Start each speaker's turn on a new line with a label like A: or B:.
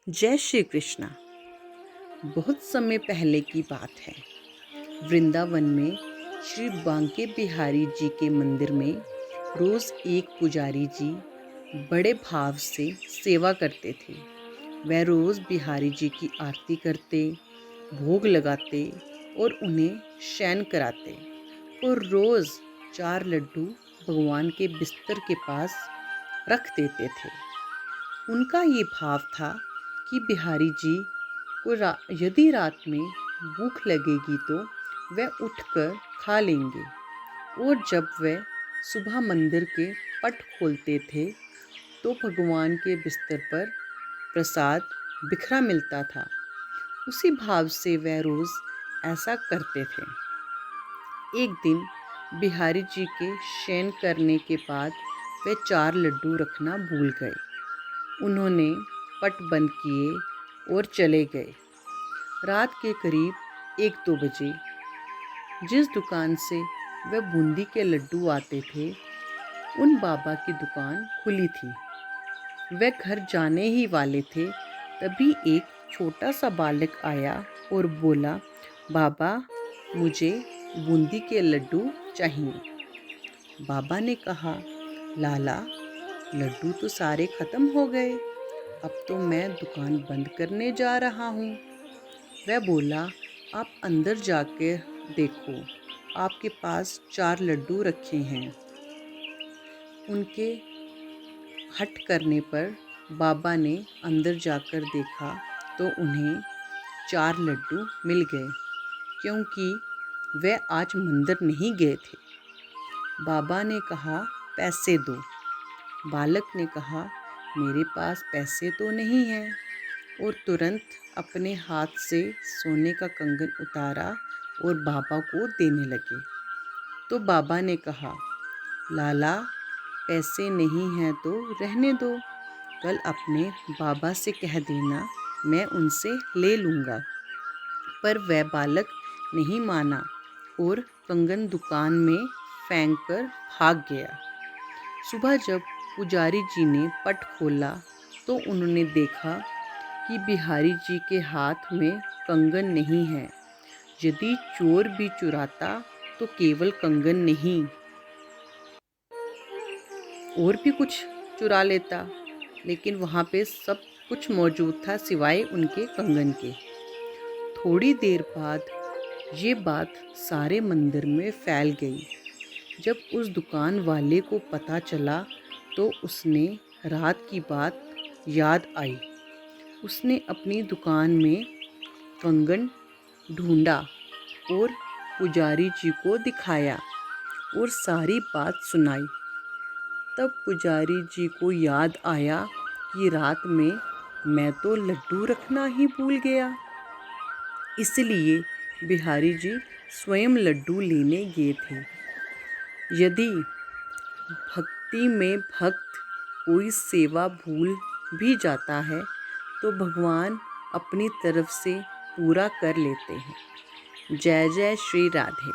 A: जय श्री कृष्णा। बहुत समय पहले की बात है। वृंदावन में श्री बांके बिहारी जी के मंदिर में रोज एक पुजारी जी बड़े भाव से सेवा करते थे। वह रोज बिहारी जी की आरती करते, भोग लगाते और उन्हें शयन कराते और रोज 4 लड्डू भगवान के बिस्तर के पास रख देते थे। उनका ये भाव था कि बिहारी जी को यदि रात में भूख लगेगी तो वह उठकर खा लेंगे, और जब वह सुबह मंदिर के पट खोलते थे तो भगवान के बिस्तर पर प्रसाद बिखरा मिलता था। उसी भाव से वह रोज़ ऐसा करते थे। एक दिन बिहारी जी के शयन करने के बाद वे 4 लड्डू रखना भूल गए। उन्होंने पट बंद किए और चले गए। रात के करीब 1-2 बजे जिस दुकान से वह बूंदी के लड्डू आते थे, उन बाबा की दुकान खुली थी। वह घर जाने ही वाले थे, तभी एक छोटा सा बालक आया और बोला, बाबा मुझे बूंदी के लड्डू चाहिए। बाबा ने कहा, लाला लड्डू तो सारे ख़त्म हो गए, अब तो मैं दुकान बंद करने जा रहा हूँ। वह बोला, आप अंदर जाकर देखो, आपके पास 4 लड्डू रखे हैं। उनके हट करने पर बाबा ने अंदर जाकर देखा तो उन्हें 4 लड्डू मिल गए, क्योंकि वह आज मंदिर नहीं गए थे। बाबा ने कहा, पैसे दो। बालक ने कहा, मेरे पास पैसे तो नहीं हैं, और तुरंत अपने हाथ से सोने का कंगन उतारा और बाबा को देने लगे। तो बाबा ने कहा, लाला पैसे नहीं हैं तो रहने दो, कल अपने बाबा से कह देना, मैं उनसे ले लूँगा। पर वह बालक नहीं माना और कंगन दुकान में फेंक कर भाग गया। सुबह जब पुजारी जी ने पट खोला तो उन्होंने देखा कि बिहारी जी के हाथ में कंगन नहीं है। यदि चोर भी चुराता तो केवल कंगन नहीं, और भी कुछ चुरा लेता, लेकिन वहाँ पे सब कुछ मौजूद था सिवाय उनके कंगन के। थोड़ी देर बाद ये बात सारे मंदिर में फैल गई। जब उस दुकान वाले को पता चला तो उसने रात की बात याद आई। उसने अपनी दुकान में कंगन ढूंढा और पुजारी जी को दिखाया और सारी बात सुनाई। तब पुजारी जी को याद आया कि रात में मैं तो लड्डू रखना ही भूल गया। इसलिए बिहारी जी स्वयं लड्डू लेने गए थे। यदि भक्ति में भक्त कोई सेवा भूल भी जाता है तो भगवान अपनी तरफ से पूरा कर लेते हैं। जय जय श्री राधे।